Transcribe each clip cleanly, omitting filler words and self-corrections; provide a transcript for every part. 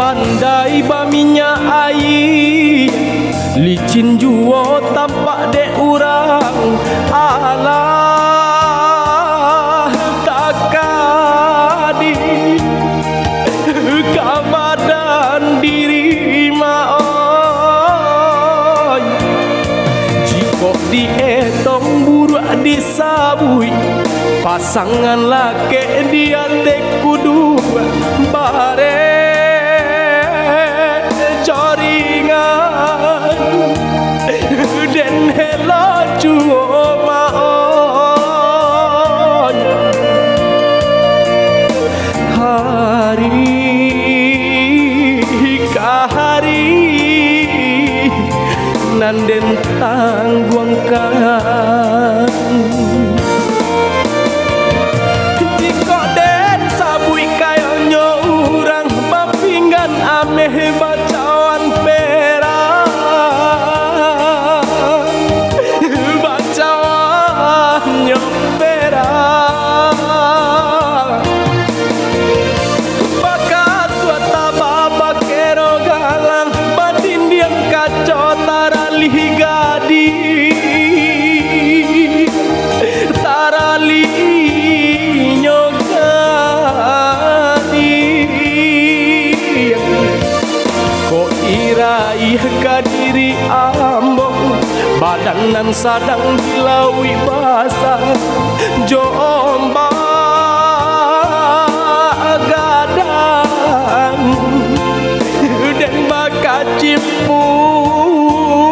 pandai baminya air, licin jua tampak dek urang. Alah takadi kabadan diri maoi, jika dietong buruak disabui, pasangan laki dia tek kudu bare coringan den helo cuma on hari kahari nanden tangguangkan. Ameh bacaan perak, bacaan perak, bakas suata baba kero galang, batin diam kacau taralih gadi, taralih iraih kadiri ambo, badanan sadang dilawi basah, jomba gadang dan baka cipung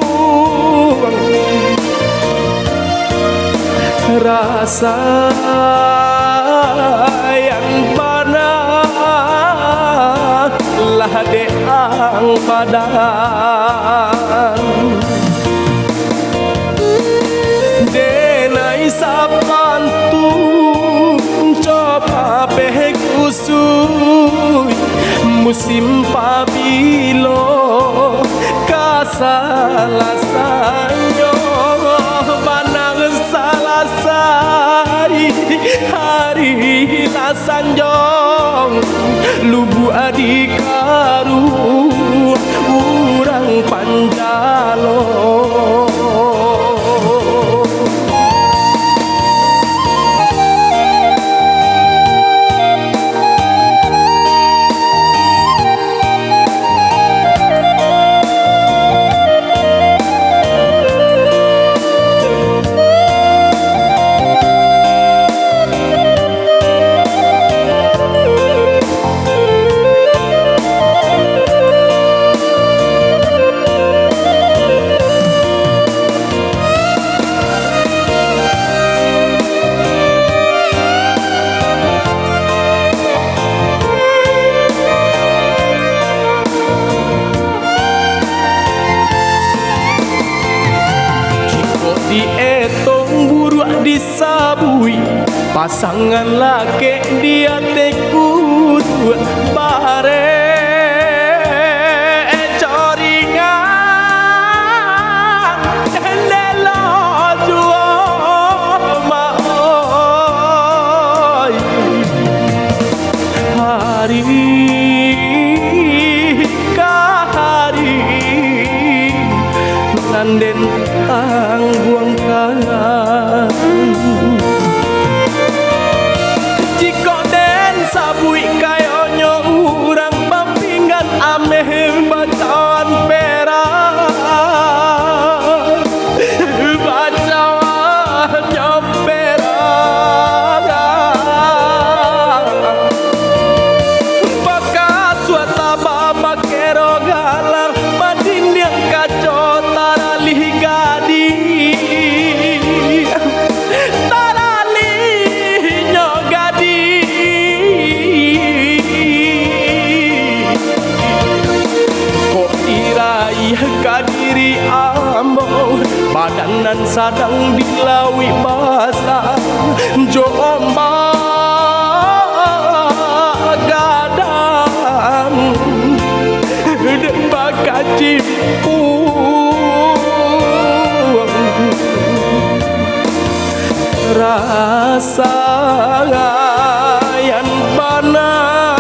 rasa yang panah lah deang badan denai sapantun coba peh kusui musim pabilo kasalasanyo banang salasai hari lasanjong lubu adikaru urang panjalo. Dietong buruak disabui, pasangan laki dia tekut bare coringan delo juo maoi hari kahari nanden tangguangkan. Jika den sabui kayonyo urang bampingan ameh bacaan perak, bacaan perak, bakas suata baba kero galang, badin yang kacau taralih gadi, kadiri ambo, badanan sadang dilawi basah, jomba gadang dan baka cipung rasa yang panah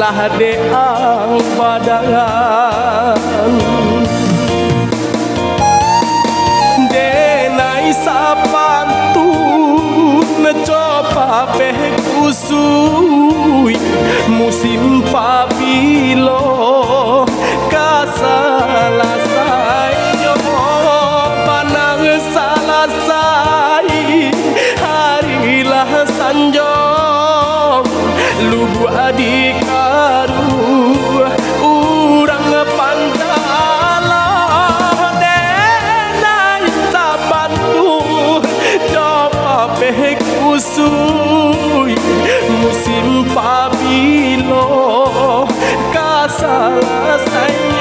lah deang badangan denai sapantun coba peh kusui musim pabilo kasalah sayo panang salah sai harilah sanjong lugu adikaru urang pandala denai sabantu coba peh kusui musim pabilo kasalah saya